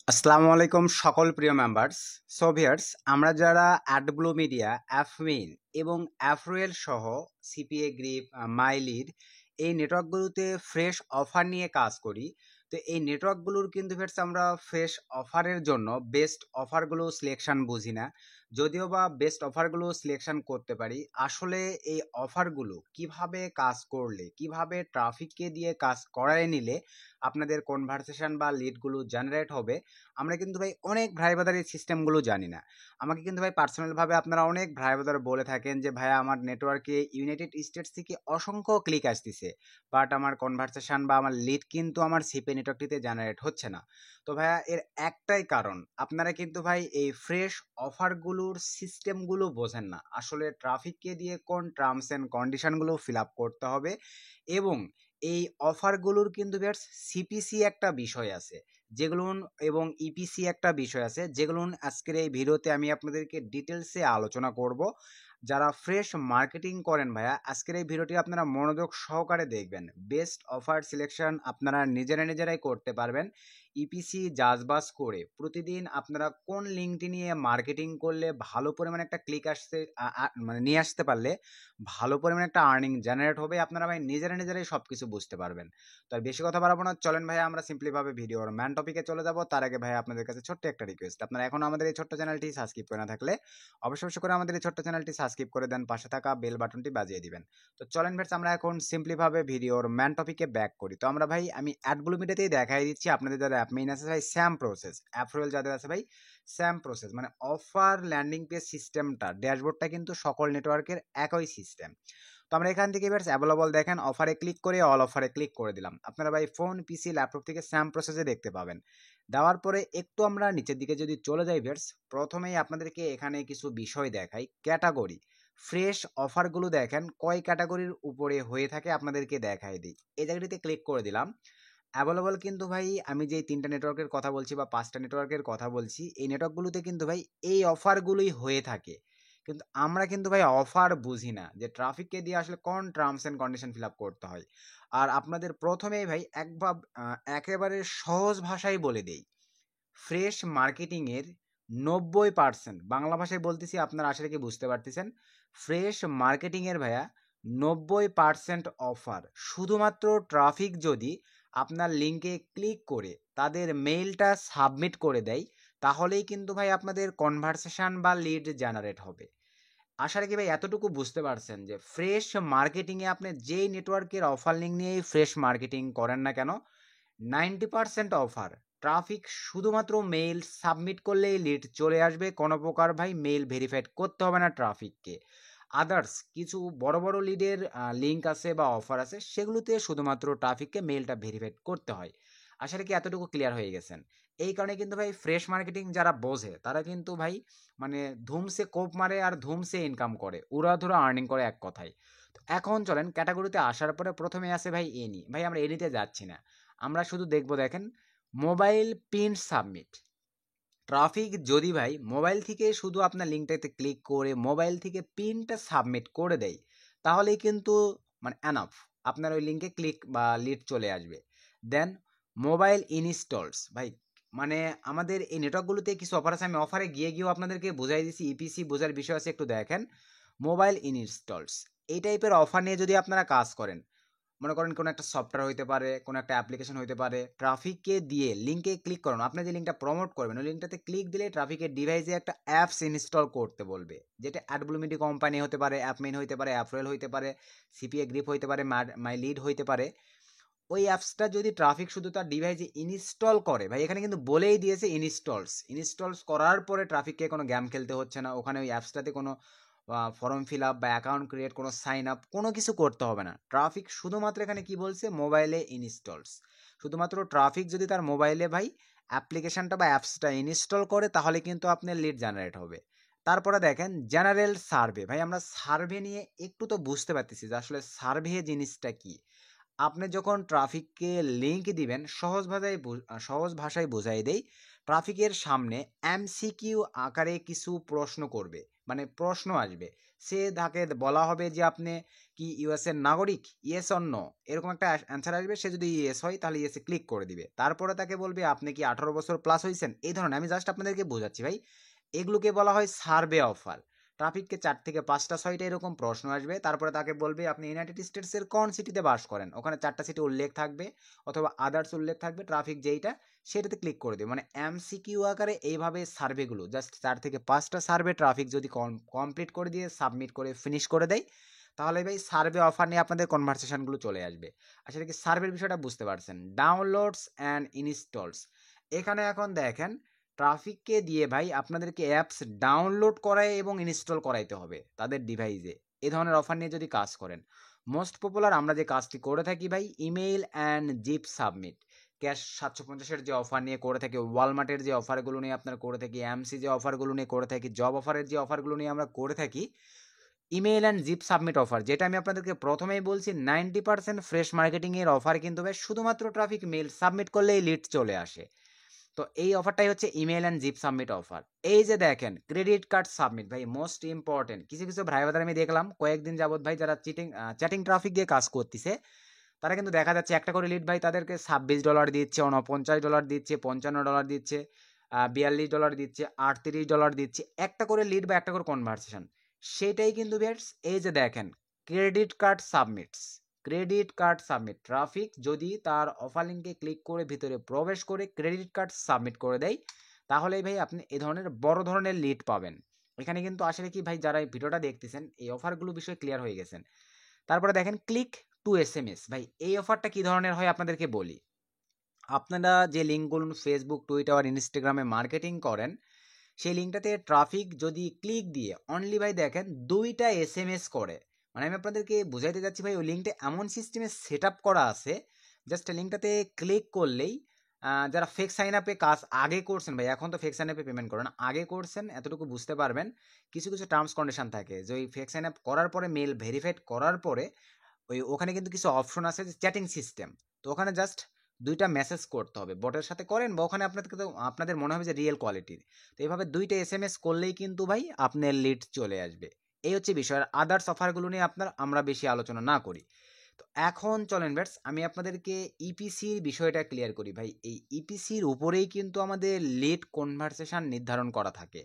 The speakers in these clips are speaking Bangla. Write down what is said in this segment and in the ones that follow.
আসসালামু আলাইকুম সকল প্রিয় মেম্বার্স। সো ভিউয়ার্স, আমরা যারা অ্যাডব্লু মিডিয়া, অ্যাফমিন এবং অ্যাফরোয়েল সহ সিপিএ গ্রিপ, মাইলিড এই নেটওয়ার্কগুলোতে ফ্রেশ অফার নিয়ে কাজ করি। তো এই নেটওয়ার্কগুলোর কিন্তু ভিউয়ার্স আমরা ফ্রেশ অফারের জন্য বেস্ট অফারগুলো সিলেকশন বুঝি না, যদিও বা বেস্ট অফারগুলো সিলেকশন করতে পারি। আসলে এই অফারগুলো কিভাবে কাজ করলে, কিভাবে ট্রাফিককে দিয়ে কাজ করায় নিলে আপনাদের কনভারসেশন বা লিডগুলো জেনারেট হবে, আমরা কিন্তু ভাই অনেক ভাই ব্রাদার এই সিস্টেমগুলো জানি না। আমাকে কিন্তু ভাই পার্সোনালভাবে আপনারা অনেক ভাই ব্রাদার বলে থাকেন যে ভাইয়া আমার নেটওয়ার্কে ইউনাইটেড স্টেটস থেকে অসংখ্য ক্লিক আসতেছে, বাট আমার কনভারসেশন বা আমার লিড কিন্তু আমার সিপি নেটওয়ার্কটিতে জেনারেট হচ্ছে না। তো ভাইয়া এর একটাই কারণ, আপনারা কিন্তু ভাই এই ফ্রেশ অফারগুলোর সিস্টেমগুলো বোঝেন না। আসলে ট্রাফিককে দিয়ে কোন টার্মস অ্যান্ড কন্ডিশনগুলো ফিল আপ করতে হবে, এবং এই অফারগুলোর কিন্তু বেশ সিপিসি একটা বিষয় আছে যেগুলো, এবং ইপিসি একটা বিষয় আছে যেগুলো আজকের এই ভিডিওতে আমি আপনাদেরকে ডিটেলসে আলোচনা করব। যারা ফ্রেশ মার্কেটিং করেন ভাইয়া, আজকের এই ভিডিওটি আপনারা মনোযোগ সহকারে দেখবেন। বেস্ট অফার সিলেকশন আপনারা নিজেরাই করতে পারবেন ইপিসি জাজবাস করে। প্রতিদিন আপনারা কোন লিঙ্কটি নিয়ে মার্কেটিং করলে ভালো পরিমাণে একটা ক্লিক আসতে মানে নিয়ে আসতে পারলে ভালো পরিমাণে একটা আর্নিং জেনারেট হবে, আপনারা ভাই নিজেরাই সব কিছু বুঝতে পারবেন। তো আর বেশি কথা বাড়াবো না, চলেন ভাই আমরা সিম্পলিভাবে ভিডিওর ম্যান টপিকে চলে যাব। তার আগে ভাই আপনাদের কাছে ছোট্ট একটা রিকোয়েস্ট, আপনারা এখন আমাদের এই ছোট্ট চ্যানেলটি সাবস্ক্রাইব করে না থাকলে অবশ্যই করে আমাদের এই ছোট্ট চ্যানেলটি সাবস্ক্রাইব করে দেন, পাশে থাকা বেল বাটনটি বাজিয়ে দিবেন। তো চলেন ভাই আমরা এখন সিম্পলিভাবে ভিডিওর ম্যান টপিকে ব্যাক করি। তো আমরা ভাই আমি অ্যাডব্লু মিডিয়াতেই দেখাই দিচ্ছি আপনাদের যারা অ্যাপ মেইন আছে ভাই স্যাম প্রসেস, অ্যাপ্রুয়াল যাদের আছে ভাই স্যাম প্রসেস, মানে অফার ল্যান্ডিং পেজ সিস্টেমটা, ড্যাশবোর্ডটা কিন্তু সকল নেটওয়ার্কের একই সিস্টেম। তো আমরা এখান থেকে এবার অ্যাভেলেবল দেখেন অফারে ক্লিক করে অল অফারে ক্লিক করে দিলাম। আপনারা ভাই ফোন, পিসি, ল্যাপটপ থেকে স্যাম প্রসেসে দেখতে পাবেন। দেওয়ার পরে একটু আমরা নিচের দিকে যদি চলে যাই ভিউয়ার্স, প্রথমেই আপনাদেরকে এখানে কিছু বিষয় দেখাই। ক্যাটাগরি, ফ্রেশ অফারগুলো দেখেন কয় ক্যাটাগরির উপরে হয়ে থাকে আপনাদেরকে দেখাই দিই। এই জায়গাটিতে ক্লিক করে দিলাম। অ্যাভেলেবল কিন্তু ভাই আমি যেই 3টা নেটওয়ার্কের কথা বলছি বা 5টা নেটওয়ার্কের কথা বলছি, এই নেটওয়ার্কগুলোতে কিন্তু ভাই এই অফারগুলোই হয়ে থাকে। কিন্তু আমরা কিন্তু ভাই অফার বুঝি না যে ট্রাফিককে দিয়ে আসলে কোন terms and condition fill up করতে হয়। আর আপনাদের প্রথমেই ভাই একেবারে সহজ ভাষায় বলে দেই, ফ্রেশ মার্কেটিংয়ের 90%, বাংলা ভাষায় বলতেছি আপনারা আশা রেখে বুঝতে পারতেছেন, ফ্রেশ মার্কেটিংয়ের ভাইয়া 90% অফার শুধুমাত্র ট্রাফিক যদি আপনার লিঙ্কে ক্লিক করে তাদের মেইলটা সাবমিট করে দেয়, তাহলেই কিন্তু ভাই আপনাদের কনভারসেশন বা লিড জেনারেট হবে। আশা রাখি ভাই এতটুকু বুঝতে পারছেন যে ফ্রেশ মার্কেটিংয়ে আপনি যেই নেটওয়ার্কের অফার লিঙ্ক নিয়েই ফ্রেশ মার্কেটিং করেন না কেন, 90% অফার ট্রাফিক শুধুমাত্র মেইল সাবমিট করলেই লিড চলে আসবে। কোনো প্রকার ভাই মেইল ভেরিফাইড করতে হবে না ট্রাফিককে। আদার্স কিছু বড় বড় লিডের লিঙ্ক আছে বা অফার আছে, সেগুলোতে শুধুমাত্র ট্রাফিককে মেইলটা ভেরিফাইড করতে হয়। আশা রাখি এতটুকু ক্লিয়ার হয়ে গেছেন। এই কারণে কিন্তু ভাই ফ্রেশ মার্কেটিং যারা বোঝে তারা কিন্তু ভাই মানে ধুমসে কোপ মারে আর ধুমসে ইনকাম করে, উড়াধুরা আর্নিং করে এক কথায়। তো এখন চলেন ক্যাটাগরিতে আসার পরে প্রথমে আসে ভাই এনি। ভাই আমরা এনিতে যাচ্ছি না, আমরা শুধু দেখব দেখেন মোবাইল পিন সাবমিট। ট্রাফিক যদি ভাই মোবাইল থেকে শুধু আপনার লিঙ্কটাতে ক্লিক করে মোবাইল থেকে পিনটা সাবমিট করে দেয়, তাহলেই কিন্তু মানে এনাফ, আপনার ওই লিঙ্কে ক্লিক বা লিড চলে আসবে। দেন মোবাইল ইনস্টলস ভাই, মানে আমাদের এই নেটওয়ার্কগুলোতে কিছু অফার আছে, আমি অফারে গিয়েও আপনাদেরকে বোঝাই দিছি, ইপিসি বোঝার বিষয় আছে, একটু দেখেন। মোবাইল ইনস্টলস এই টাইপের অফার নিয়ে যদি আপনারা কাজ করেন, মনে করেন কোনো একটা সফটওয়্যার হইতে পারে, কোনো একটা অ্যাপ্লিকেশন হইতে পারে, ট্রাফিককে দিয়ে লিঙ্কে ক্লিক করুন, আপনি যে লিঙ্কটা প্রমোট করবেন ওই লিঙ্কটাতে ক্লিক দিলে ট্রাফিকের ডিভাইসে একটা অ্যাপস ইনস্টল করতে বলবে, যেটা অ্যাডব্লুমিডি কোম্পানি হতে পারে, অ্যাপমেইন হইতে পারে, অ্যাপ্রোয়েল হইতে পারে, সিপিএ গ্রিপ হইতে পারে, মাই লিড হইতে পারে। ওই অ্যাপসটা যদি ট্রাফিক শুধু তার ডিভাইসে ইনস্টল করে, ভাই এখানে কিন্তু বলেই দিয়েছে ইনস্টলস করার পরে ট্রাফিককে কোনো গেম খেলতে হচ্ছে না, ওখানে ওই অ্যাপসটাতে কোনো ফর্ম ফিল আপ বা অ্যাকাউন্ট ক্রিয়েট, কোনো সাইন আপ, কোনো কিছু করতে হবে না। ট্রাফিক শুধুমাত্র এখানে কি বলছে, মোবাইলে ইনস্টলস, শুধুমাত্র ট্রাফিক যদি তার মোবাইলে ভাই অ্যাপ্লিকেশনটা বা অ্যাপসটা ইনস্টল করে তাহলে কিন্তু আপনার লিড জেনারেট হবে। তারপরে দেখেন জেনারেল সার্ভে। ভাই আমরা সার্ভে নিয়ে একটু তো বুঝতে পারতেছি যে আসলে সার্ভে জিনিসটা কি। আপনি যখন ট্রাফিককে লিঙ্ক দিবেন, সহজ ভাষায় বোঝাই দেই, ট্রাফিকের সামনে এমসিকিউ আকারে কিছু প্রশ্ন করবে, মানে প্রশ্ন আসবে, সে তাকে বলা হবে যে আপনি কি ইউএস এর নাগরিক, ইয়েস অর নো, এরকম একটা অ্যান্সার আসবে। সে যদি ইয়েস হয় তাহলে ইয়েসে ক্লিক করে দিবে। তারপরে তাকে বলবে আপনি কি 18 বছর প্লাস হয়েছেন, এই ধরনের। আমি জাস্ট আপনাদেরকে বোঝাচ্ছি ভাই, এগুলোকে বলা হয় সার্ভে অফার। ট্রাফিককে 4 থেকে 5টা 6টা এরকম প্রশ্ন আসবে, তারপরে তাকে বলবে আপনি ইউনাইটেড স্টেটসের কোন সিটিতে বাস করেন, ওখানে 4টা সিটি উল্লেখ থাকবে অথবা আদার্স উল্লেখ থাকবে, ট্রাফিক যেইটা সেটাতে ক্লিক করে দেবে। মানে এমসিকিউ আকারে এইভাবে সার্ভেগুলো জাস্ট 4 থেকে 5টা সার্ভে ট্রাফিক যদি কমপ্লিট করে দিয়ে সাবমিট করে ফিনিশ করে দেয়, তাহলে ভাই সার্ভে অফার নিয়ে আপনাদের কনভারসেশনগুলো চলে আসবে। আসলে কি সার্ভের বিষয়টা বুঝতে পারছেন। ডাউনলোডস অ্যান্ড ইনস্টলস, এখানে এখন দেখেন ট্রাফিককে দিয়ে ভাই আপনাদেরকে অ্যাপস ডাউনলোড করায় এবং ইনস্টল করাইতে হবে তাদের ডিভাইসে। এ ধরনের অফার নিয়ে যদি কাজ করেন, মোস্ট পপুলার আমরা যে কাজটি করে থাকি ভাই, email and zip submit. Cash 750-এর যে অফার নিয়ে করে থাকি, ওয়ালমার্টের যে অফারগুলো নিয়ে আপনার করে থাকি, এমসি যে অফারগুলো নিয়ে করে থাকি, জব অফারের যে অফারগুলো নিয়ে আমরা করে থাকি, email and zip submit offer, যেটা আমি আপনাদেরকে প্রথমেই বলছি 90% ফ্রেশ মার্কেটিংয়ের অফার কিন্তু ভাই শুধুমাত্র ট্রাফিক মেল সাবমিট করলেই লিড চলে আসে। তো এই অফারটাই হচ্ছে email and zip submit offer. এই যে দেখেন ক্রেডিট কার্ড সাবমিট ভাই, মোস্ট ইম্পর্টেন্ট। কিছু কিছু ভাই বাজার আমি দেখলাম কয়েকদিন যাবত ভাই, যারা চ্যাটিং ট্রাফিক দিয়ে কাজ করতেছে, তারা কিন্তু দেখা যাচ্ছে একটা করে লিড ভাই তাদেরকে $26 দিচ্ছে, $49 দিচ্ছে, $55 দিচ্ছে, $42 দিচ্ছে, $38 দিচ্ছে, একটা করে লিড বা একটা করে কনভারসেশন। সেটাই কিন্তু বেশ, এই যে দেখেন credit card submits, credit card submit, traffic যদি তার অফার লিঙ্কে ক্লিক করে ভিতরে প্রবেশ করে ক্রেডিট কার্ড সাবমিট করে দেয়, তাহলেই ভাই আপনি এই ধরনের বড় ধরনের লিড পাবেন। এখানে কিন্তু আসলে কি ভাই, যারা এই ভিডিওটা দেখতেছেন এই অফারগুলো বিষয়ে ক্লিয়ার হয়ে গেছেন। তারপরে দেখেন ক্লিক টু এসএমএস ভাই, এই অফারটা কি ধরনের হয় আপনাদেরকে বলি। আপনারা যে লিঙ্কগুলো ফেসবুক, টুইটার, ইনস্টাগ্রামে মার্কেটিং করেন, সেই লিঙ্কটাতে ট্রাফিক যদি ক্লিক দিয়ে অনলি ভাই দেখেন 2টা এসএমএস করে, মানে আমি আপনাদেরকে বুঝাইতে যাচ্ছি ভাই, ওই লিঙ্কটা এমন সিস্টেমে সেট আপ করা আছে, জাস্ট লিঙ্কটাতে ক্লিক করলেই যারা ফেক সাইন আপে কাজ আগে করছেন ভাই, এখন তো ফেক সাইন আপে পেমেন্ট করেন, আগে করছেন এতটুকু বুঝতে পারবেন। কিছু কিছু টার্মস কন্ডিশন থাকে যে ওই ফেক সাইন আপ করার পরে মেল ভেরিফাইড করার পরে ওখানে কিন্তু কিছু অপশন আছে যে চ্যাটিং সিস্টেম, তো ওখানে জাস্ট 2টা মেসেজ করতে হবে, বটের সাথে করেন বা ওখানে আপনাদের মনে হবে যে রিয়েল কোয়ালিটির। তো এইভাবে 2টা এসএমএস করলেই কিন্তু ভাই আপনার লিড চলে আসবে। এই হচ্ছে বিষয়। আদার্স অফারগুলো নিয়ে আমরা বেশি আলোচনা না করি। তো এখন চলেন ব্যাটস, আমি আপনাদেরকে ইপিসির বিষয়টা ক্লিয়ার করি ভাই। এই ইপিসির উপরেই কিন্তু আমাদের লিড কনভারসেশন নির্ধারণ করা থাকে।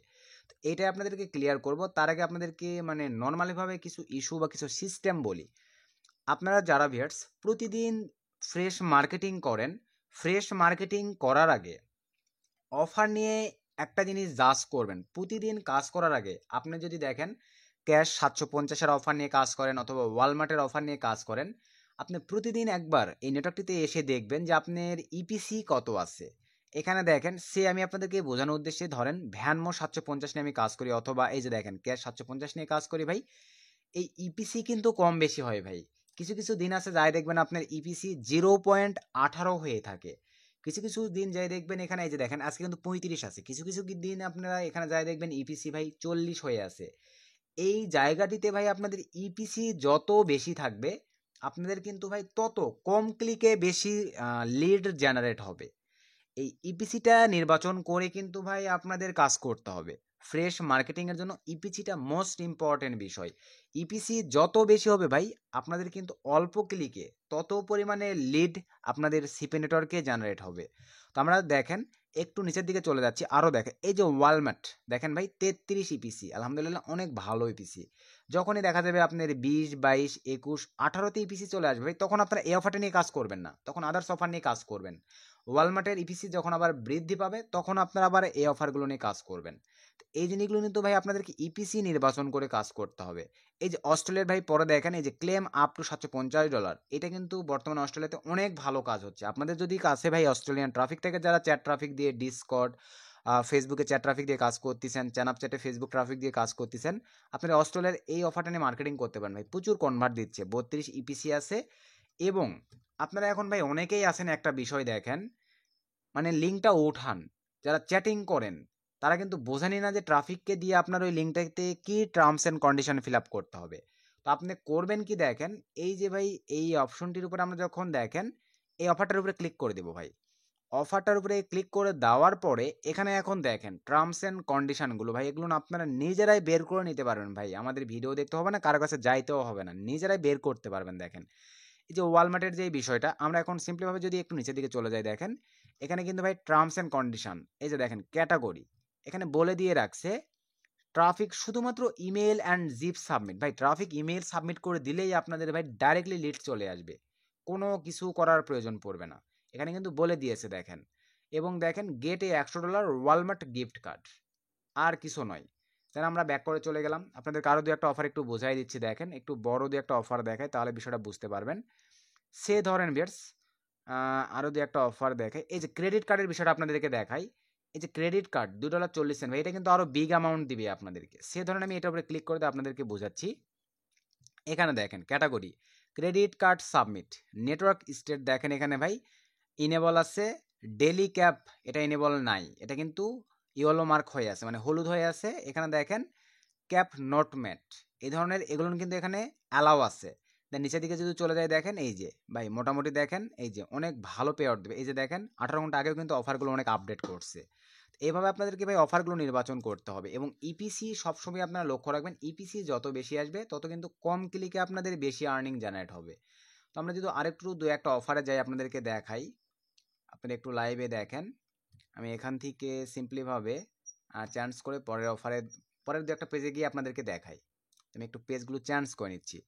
তো এটা আপনাদেরকে ক্লিয়ার করব, তার আগে আপনাদেরকে মানে নর্মালিভাবে কিছু ইস্যু বা কিছু সিস্টেম বলি। আপনারা যারা ভিউয়ার্স প্রতিদিন ফ্রেশ মার্কেটিং করেন, ফ্রেশ মার্কেটিং করার আগে অফার নিয়ে একটা জিনিস জাজ করবেন। প্রতিদিন কাজ করার আগে আপনি যদি দেখেন ক্যাশ 750-এর অফার নিয়ে কাজ করেন অথবা ওয়ালমার্টের অফার নিয়ে কাজ করেন, আপনি প্রতিদিন একবার এই নেটওয়ার্কটিতে এসে দেখবেন যে আপনার ইপিসি কত আছে। এখানে দেখেন আমি আপনাদেরকে বোঝানোর উদ্দেশ্যে ধরেন ভ্যানমো 750 নিয়ে আমি কাজ করি, অথবা এই যে দেখেন ক্যাশ 750 নিয়ে কাজ করি ভাই, এই ইপিসি কিন্তু কম বেশি হয় ভাই। কিছু কিছু দিন আছে যাই দেখবেন আপনার ইপিসি 0.18 হয়ে থাকে, কিছু কিছু দিন যাই দেখবেন এখানে এই যে দেখেন আজকে কিন্তু 35 আছে, কিছু কিছু দিন আপনারা এখানে যাই দেখবেন ইপিসি ভাই 40 হয়ে আছে। এই জায়গাটিতে ভাই আপনাদের ইপিসি যত বেশি থাকবে, আপনাদের কিন্তু ভাই তত কম ক্লিকে বেশি লিড জেনারেট হবে। এই ইপিসিটা নির্বাচন করে কিন্তু ভাই আপনাদের কাজ করতে হবে। ফ্রেশ মার্কেটিং এর জন্য ইপিসিটা মোস্ট ইম্পর্টেন্ট বিষয়। ইপিসি যত বেশি হবে ভাই, আপনাদের কিন্তু অল্প ক্লিকে তত পরিমাণে লিড আপনাদের সিপি নেটওয়ার্কে জেনারেট হবে। তো আমরা দেখেন একটু নিচের দিকে চলে যাচ্ছি, আরও দেখেন এই যে ওয়ালমার্ট দেখেন ভাই 33 ইপিসি, আলহামদুলিল্লাহ অনেক ভালো ইপিসি। যখনই দেখা যাবে আপনার 20, 22, 21, 18তে ইপিসি চলে আসবে ভাই, তখন আপনারা এই অফারটা নিয়ে কাজ করবেন না, তখন আদার্স অফার নিয়ে কাজ করবেন। ওয়ালমার্টের ইপিসি যখন আবার বৃদ্ধি পাবে, তখন আপনারা আবার এই অফারগুলো নিয়ে কাজ করবেন। এই জিনিসগুলো কিন্তু ভাই আপনাদেরকে ইপিসি নির্বাচন করে কাজ করতে হবে। এই যে অস্ট্রেলিয়ার ভাই পরে দেখেন এই যে ক্লেম আপ টু $750, এটা কিন্তু বর্তমানে অস্ট্রেলিয়াতে অনেক ভালো কাজ হচ্ছে। আপনাদের যদি কাছে ভাই অস্ট্রেলিয়ান ট্রাফিক থেকে যারা চ্যাট ট্রাফিক দিয়ে ডিসকর্ড, ফেসবুকে চ্যাট ট্রাফিক দিয়ে কাজ করতেছেন, চ্যাটে ফেসবুক ট্রাফিক দিয়ে কাজ করতেছেন, আপনারা অস্ট্রেলিয়ার এই অফারটা নিয়ে মার্কেটিং করতে পারেন ভাই, প্রচুর কনভার্ট দিচ্ছে, 32 ইপিসি আছে। এবং আপনারা এখন ভাই অনেকেই আছেন, একটা বিষয় দেখেন, মানে লিঙ্কটা ওঠান, যারা চ্যাটিং করেন তারা কিন্তু বোঝেনি না যে ট্রাফিককে দিয়ে আপনার ওই লিঙ্কটাতে কি terms and condition fill up করতে হবে। তো আপনি করবেন কি দেখেন, এই যে ভাই এই অপশনটির উপরে আমরা যখন দেখেন এই অফারটার উপরে ক্লিক করে দেবো ভাই, অফারটার উপরে ক্লিক করে দেওয়ার পরে এখানে এখন দেখেন টার্মস অ্যান্ড কন্ডিশনগুলো ভাই, এগুলো না আপনারা নিজেরাই বের করে নিতে পারবেন ভাই। আমাদের ভিডিও দেখতে হবে না, কারো কাছে যাইতেও হবে না, নিজেরাই বের করতে পারবেন। দেখেন এই যে ওয়ালমার্টের যে বিষয়টা, আমরা এখন সিম্পলিভাবে যদি একটু নিচের দিকে চলে যাই, দেখেন এখানে কিন্তু ভাই টার্মস অ্যান্ড কন্ডিশন, এই যে দেখেন ক্যাটাগরি এখানে বলে দিয়ে রাখছে ট্রাফিক শুধুমাত্র ইমেল অ্যান্ড জিপ সাবমিট। ভাই ট্রাফিক ইমেল সাবমিট করে দিলেই আপনাদের ভাই ডাইরেক্টলি লিড চলে আসবে, কোনো কিছু করার প্রয়োজন পড়বে না। এখানে কিন্তু বলে দিয়েছে দেখেন। এবং দেখেন গেটে $100 ওয়ালমার্ট গিফট কার্ড, আর কিছু নয়। তাহলে আমরা ব্যাক করে চলে গেলাম, আপনাদেরকে আরও দু একটা অফার একটু বোঝাই দিচ্ছি। দেখেন একটু বড় দু একটা অফার দেখায়, তাহলে বিষয়টা বুঝতে পারবেন। সে ধরেন ভিয়ার্স আরও দু একটা অফার দেখায়। এই যে ক্রেডিট কার্ডের বিষয়টা আপনাদেরকে দেখাই। এই যে ক্রেডিট কার্ড $2.40 ভাই, এটা কিন্তু আরও বিগ অ্যামাউন্ট দিবে আপনাদেরকে। সে ধরেন আমি এটার উপরে ক্লিক করে আপনাদেরকে বোঝাচ্ছি। এখানে দেখেন category credit card submit, network state দেখেন এখানে ভাই ইনেবল আছে, ডেলি ক্যাপ এটা ইনেবল নাই, এটা কিন্তু ইয়েলো মার্ক হয়ে আছে, মানে হলুদ হয়ে আছে। এখানে দেখেন ক্যাপ নট ম্যাট, এই ধরনের এগুলো কিন্তু এখানে অ্যালাউ আছে। দেন নিচের দিকে যদি চলে যায় দেখেন এই যে ভাই মোটামুটি দেখেন এই যে অনেক ভালো পে আউট দেবে। এই যে দেখেন 18 ঘন্টা আগেও কিন্তু অফারগুলো অনেক আপডেট করছে। এইভাবে আপনাদেরকে ভাই অফারগুলো নির্বাচন করতে হবে। এবং ইপিসি সবসময় আপনারা লক্ষ্য রাখবেন, ইপিসি যত বেশি আসবে তত কিন্তু কম ক্লিকে আপনাদের বেশি আর্নিং জেনারেট হবে। তো আমরা যদি আরেকটু দু একটা অফারে যাই আপনাদেরকে দেখাই, আপনারা একটু লাইভে দেখেন। আমি এখান থেকে সিম্পলিভাবে চান্স করে পরের দু একটা পেজে গিয়ে আপনাদেরকে দেখাই। আমি একটু পেজগুলো চান্স করে নিচ্ছি।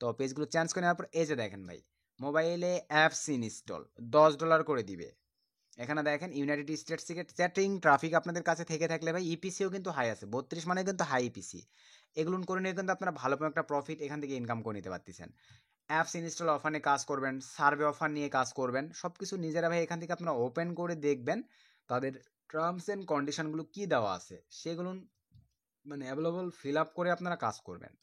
তো পেজগুলো চান্স করে নেওয়ার পর এই যে দেখেন ভাই মোবাইলে অ্যাপস ইনস্টল $10 করে দিবে। এখানে দেখেন ইউনাইটেড স্টেটস থেকে চ্যাটিং ট্রাফিক আপনাদের কাছে থেকে থাকলে ভাই ইপিসিও কিন্তু হাই আছে, 32 মানে কিন্তু হাই ইপিসি। এগুলো করে নিয়ে কিন্তু আপনারা ভালো একটা প্রফিট এখান থেকে ইনকাম করে নিতে পারতেছেন। অ্যাপস ইনস্টল অফার নিয়ে কাজ করবেন, সার্ভে অফার নিয়ে কাজ করবেন, সব কিছু নিজেরা ভাই এখান থেকে আপনারা ওপেন করে দেখবেন তাদের টার্মস অ্যান্ড কন্ডিশনগুলো কী দেওয়া আছে, সেগুলো মানে অ্যাভেলেবল ফিল আপ করে আপনারা কাজ করবেন।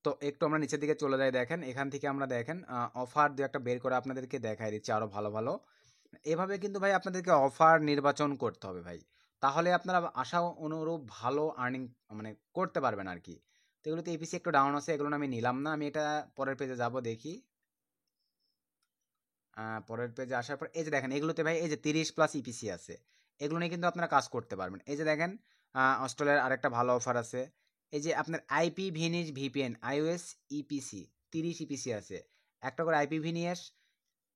তো একটু আমরা নিচের দিকে চলে যাই, দেখেন এখান থেকে আমরা দেখেন অফার দু একটা বের করে আপনাদেরকে দেখাই দিচ্ছি আরও ভালো ভালো। এভাবে কিন্তু ভাই আপনাদেরকে অফার নির্বাচন করতে হবে ভাই, তাহলে আপনারা আশা অনুরূপ ভালো আর্নিং মানে করতে পারবেন আর কি। তো এগুলোতে এপিসি একটু ডাউন আছে, এগুলো আমি নিলাম না, আমি এটা পরের পেজে যাব দেখি। পরের পেজে আসার পর এই যে দেখেন এগুলোতে ভাই এই যে 30+ ইপিসি আছে, এগুলো নিয়ে কিন্তু আপনারা কাজ করতে পারবেন। এই যে দেখেন অস্ট্রেলিয়ার আরেকটা ভালো অফার আছে। এই যে আপনার আইপি ভিনিস ভিপিএন iOS ইপিসি 30 ইপিসি আছে, একটা করে আইপি ভিনিস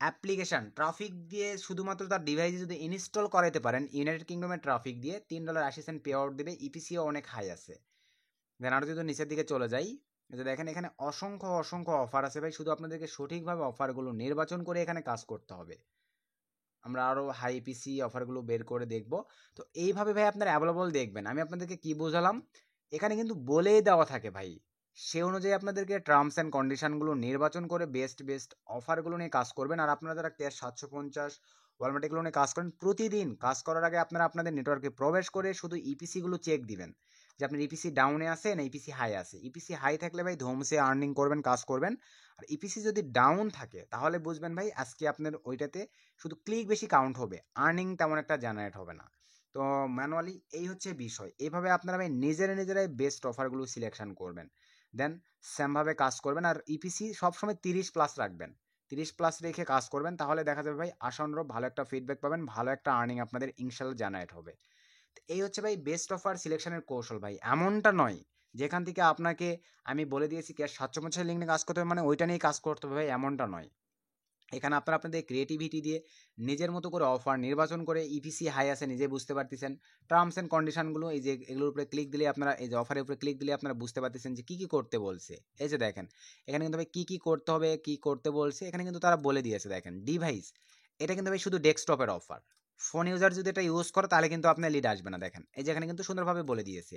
অ্যাপ্লিকেশন ট্রাফিক দিয়ে শুধুমাত্র তার ডিভাইসে যদি ইনস্টল করাইতে পারেন ইউনাইটেড কিংডমের ট্রাফিক দিয়ে $3.80 পে আউট দেবে, ইপিসিও অনেক হাই আছে। দেন আরও যদি নিচের দিকে চলে যাই, যে দেখেন এখানে অসংখ্য অসংখ্য অফার আছে ভাই, শুধু আপনাদেরকে সঠিকভাবে অফারগুলো নির্বাচন করে এখানে কাজ করতে হবে। আমরা আরও হাই পিসি অফারগুলো বের করে দেখব। তো এইভাবে ভাই আপনারা অ্যাভেলেবল দেখবেন। আমি আপনাদেরকে কি বোঝালাম, এখানে কিন্তু বলেই দেওয়া থাকে ভাই, সে অনুযায়ী আপনাদেরকে টার্মস অ্যান্ড কন্ডিশনগুলো নির্বাচন করে বেস্ট বেস্ট অফারগুলো নিয়ে কাজ করবেন। আর আপনারা যারা ক্যাশ 750 ওয়ালমার্ট এগুলো নিয়ে কাজ করেন, প্রতিদিন কাজ করার আগে আপনারা আপনাদের নেটওয়ার্কে প্রবেশ করে শুধু ইপিসিগুলো চেক দিবেন যে আপনার ইপিসি ডাউনে আছে না ইপিসি হাই আছে। ইপিসি হাই থাকলে ভাই ধুমসে আর্নিং করবেন, কাজ করবেন। আর ইপিসি যদি ডাউন থাকে তাহলে বুঝবেন ভাই আজকে আপনার ওইটাতে শুধু ক্লিক বেশি কাউন্ট হবে, আর্নিং তেমন একটা জেনারেট হবে না। তো ম্যানুয়ালি এই হচ্ছে বিষয়, এইভাবে আপনারা ভাই নিজেরাই বেস্ট অফারগুলো সিলেকশন করবেন, দেন সেমভাবে কাজ করবেন। আর ইপিসি সবসময় 30+ রাখবেন, 30+ রেখে কাজ করবেন, তাহলে দেখা যাবে ভাই আশানুরূপ ভালো একটা ফিডব্যাক পাবেন, ভালো একটা আর্নিং আপনাদের ইনশাল্লাহ জেনারেট হবে। এই হচ্ছে ভাই বেস্ট অফার সিলেকশনের কৌশল ভাই, এমনটা নয় যেখান থেকে আপনাকে আমি বলে দিয়েছি ক্যাশ 750 লিঙ্ক নিয়ে কাজ করতে হবে মানে ওইটা নিয়ে কাজ করতে হবে ভাই, এমনটা নয়। এখানে আপনারা আপনাদের ক্রিয়েটিভিটি দিয়ে নিজের মতো করে অফার নির্বাচন করে ইপিসি হাই আছে নিজে বুঝতে পারতেছেন, টার্মস অ্যান্ড কন্ডিশনগুলো এই যে এগুলোর উপরে ক্লিক দিলে আপনারা এই যে অফারের উপরে ক্লিক দিলে আপনারা বুঝতে পারতেছেন যে কী কী করতে বলছে। এই যে দেখেন এখানে কিন্তু ভাই কী কী করতে হবে, কী করতে বলছে এখানে কিন্তু তারা বলে দিয়েছে। দেখেন ডিভাইস, এটা কিন্তু ভাই শুধু ডেস্কটপের অফার, ফোন ইউজার যদি এটা ইউজ করে তাহলে কিন্তু আপনার লিড আসবে না। দেখেন এই যে এখানে কিন্তু সুন্দরভাবে বলে দিয়েছে,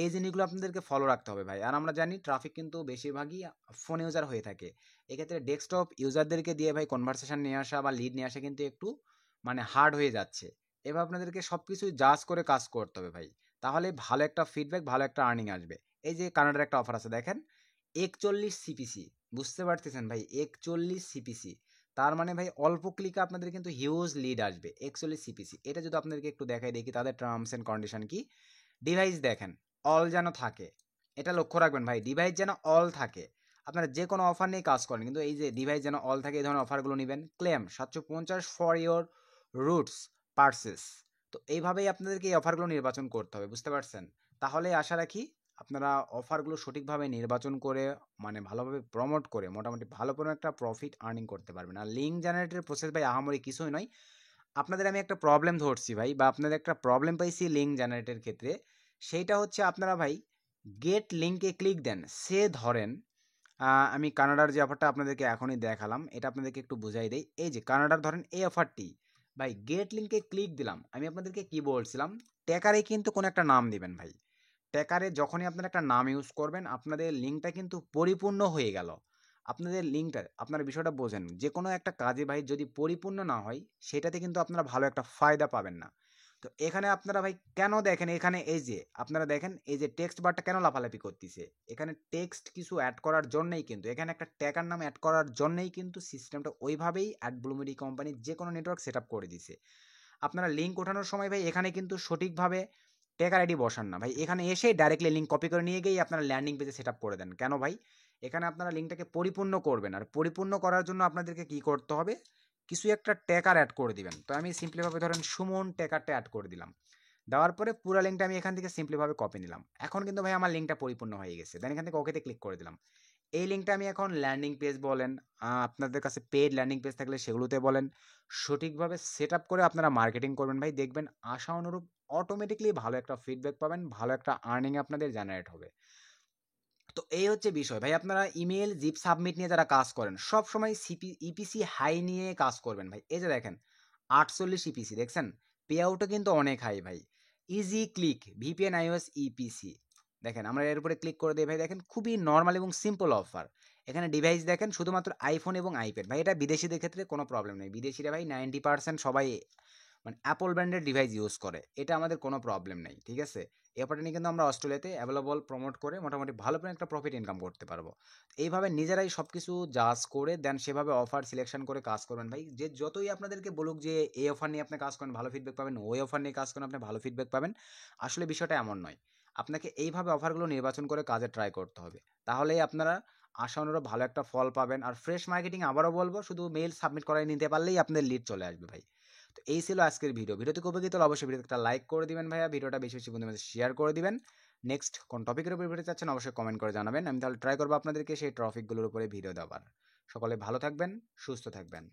এই জিনিসগুলো আপনাদেরকে ফলো রাখতে হবে ভাই। আর আমরা জানি ট্রাফিক কিন্তু বেশিরভাগই ফোন ইউজার হয়ে থাকে, এক্ষেত্রে ডেস্কটপ ইউজারদেরকে দিয়ে ভাই কনভারসেশন নিয়ে আসা বা লিড নিয়ে আসা কিন্তু একটু মানে হার্ড হয়ে যাচ্ছে। এবার আপনাদেরকে সব কিছু জাজ করে কাজ করতে হবে ভাই, তাহলে ভালো একটা ফিডব্যাক ভালো একটা আর্নিং আসবে। এই যে কানাডার একটা অফার আছে দেখেন 41 সিপিসি, বুঝতে পারতেছেন ভাই 41 সিপিসি, তার মানে ভাই অল্প ক্লিকে আপনাদের কিন্তু হিউজ লিড আসবে। 41 সিপিসি, এটা যদি আপনাদেরকে একটু দেখাই দেখি তাদের টার্মস অ্যান্ড কন্ডিশন কি। ডিভাইস দেখেন অল যেন থাকে, এটা লক্ষ্য রাখবেন ভাই, ডিভাইস যেন অল থাকে। আপনারা যে কোনো অফার নিয়ে কাজ করেন, কিন্তু এই যে ডিভাইস যেন অল থাকে এই ধরনের অফারগুলো নেবেন। Claim 750 for your roots purchase. তো এইভাবেই আপনাদেরকে এই অফারগুলো নির্বাচন করতে হবে, বুঝতে পারছেন? তাহলে আশা রাখি আপনারা অফারগুলো সঠিকভাবে নির্বাচন করে মানে ভালোভাবে প্রমোট করে মোটামুটি ভালো কোনো একটা প্রফিট আর্নিং করতে পারবেন। আর লিঙ্ক জেনারেটের প্রসেস ভাই আহামরি কিছুই নয়। আপনাদের আমি একটা প্রবলেম ধরছি ভাই, বা আপনাদের একটা প্রবলেম পাইছি লিঙ্ক জেনারেটের ক্ষেত্রে। সেইটা হচ্ছে আপনারা ভাই গেট লিঙ্কে ক্লিক দেন। সে ধরেন আমি কানাডার যে অফারটা আপনাদেরকে এখনই দেখালাম এটা আপনাদেরকে একটু বুঝাই দেই। এই যে কানাডার ধরেন এই অফারটি ভাই গেট লিঙ্কে ক্লিক দিলাম। আমি আপনাদেরকে কি বলছিলাম, ট্যাকারে কিন্তু কোনো একটা নাম দিবেন ভাই। ট্যাকারে যখনই আপনারা একটা নাম ইউজ করবেন আপনাদের লিঙ্কটা কিন্তু পরিপূর্ণ হয়ে গেল। আপনাদের লিঙ্কটা আপনারা বিষয়টা বোঝেন, যে কোনো একটা কাজে ভাই যদি পরিপূর্ণ না হয় সেটাতে কিন্তু আপনারা ভালো একটা ফায়দা পাবেন না। তো এখানে আপনারা ভাই কেন দেখেন, এখানে এই যে আপনারা দেখেন এই যে টেক্সট বারটা কেন লাফালাফি করতেছে, এখানে টেক্সট কিছু অ্যাড করার জন্যই কিন্তু, এখানে একটা ট্যাগার নাম অ্যাড করার জন্যই কিন্তু সিস্টেমটা ওইভাবেই অ্যাডব্লুমেরি কোম্পানি যে কোনো নেটওয়ার্ক সেট আপ করে দিছে। আপনারা লিঙ্ক ওঠানোর সময় ভাই এখানে কিন্তু সঠিকভাবে ট্যাগার আইডি বসান না ভাই, এখানে এসেই ডাইরেক্টলি লিঙ্ক কপি করে নিয়ে গিয়ে আপনারা ল্যান্ডিং পেজে সেট আপ করে দেন। কেন ভাই, এখানে আপনারা লিঙ্কটাকে পরিপূর্ণ করবেন, আর পরিপূর্ণ করার জন্য আপনাদেরকে কি করতে হবে, কিছু একটা ট্যাগার অ্যাড করে দিবেন। তো আমি সিম্পলিভাবে ধরেন সুমন ট্যাগারটা অ্যাড করে দিলাম। দেওয়ার পরে পুরো লিঙ্কটা আমি এখান থেকে সিম্পলিভাবে কপি নিলাম। এখন কিন্তু ভাই আমার লিঙ্কটা পরিপূর্ণ হয়ে গেছে, দেন এখান থেকে ওকেতে ক্লিক করে দিলাম। এই লিঙ্কটা আমি এখন ল্যান্ডিং পেজ বলেন, আপনাদের কাছে পেড ল্যান্ডিং পেজ থাকলে সেগুলোতে বলেন, সঠিকভাবে সেট আপ করে আপনারা মার্কেটিং করবেন ভাই, দেখবেন আশা অনুরূপ অটোমেটিকলি ভালো একটা ফিডব্যাক পাবেন, ভালো একটা আর্নিং আপনাদের জেনারেট হবে। তো এই হচ্ছে বিষয় ভাই। আপনারা ইমেল জিপ সাবমিট নিয়ে যারা কাজ করেন সব সময় ইপিসি হাই নিয়ে কাজ করবেন ভাই। এই যে দেখেন 48 ইপিসি দেখছেন, পে আউটও কিন্তু অনেক হাই ভাই। Easy click VPN iOS EPC দেখেন, আমরা এর উপরে ক্লিক করে দিই ভাই, দেখেন খুবই নর্মাল এবং সিম্পল অফার। এখানে ডিভাইস দেখেন শুধুমাত্র আইফোন এবং আইপ্যাড ভাই, এটা বিদেশিদের ক্ষেত্রে কোনো প্রবলেম নেই। বিদেশিরা ভাই 90% সবাই মানে অ্যাপল ব্র্যান্ডের ডিভাইস ইউজ করে, এটা আমাদের কোনো প্রবলেম নেই, ঠিক আছে? এই অফারটা নিয়ে কিন্তু আমরা অস্ট্রেলিয়াতে অ্যাভেলেবল প্রমোট করে মোটামুটি ভালো করে একটা প্রফিট ইনকাম করতে পারবো। এইভাবে নিজেরাই সব কিছু জাজ করে দেন সেভাবে অফার সিলেকশন করে কাজ করবেন ভাই। যে যতই আপনাদেরকে বলুক যে এই অফার নিয়ে আপনি কাজ করেন ভালো ফিডব্যাক পাবেন, ওই অফার নিয়ে কাজ করেন আপনি ভালো ফিডব্যাক পাবেন, আসলে বিষয়টা এমন নয়। আপনাকে এইভাবে অফারগুলো নির্বাচন করে কাজে ট্রাই করতে হবে, তাহলেই আপনারা আশা অনুরূপ ভালো একটা ফল পাবেন। আর ফ্রেশ মার্কেটিং আবারও বলবো, শুধু মেল সাবমিট করাই নিতে পারলেই আপনাদের লিড চলে আসবে ভাই। তো এই ছিল আজকের ভিডিওটি খুব উপকৃত হলে অবশ্যই ভিডিওতে একটা লাইক করে দিবেন ভাইয়া, ভিডিওটা বেশি বেশি বন্ধুদের মাঝে শেয়ার করে দিবেন। নেক্সট কোন টপিকের উপর ভিডিও চাচ্ছেন অবশ্যই কমেন্ট করে জানাবেন, আমি তাহলে ট্রাই করবো আপনাদেরকে সেই টপিকগুলোর উপরে ভিডিও দেওয়ার। সকলে ভালো থাকবেন, সুস্থ থাকবেন।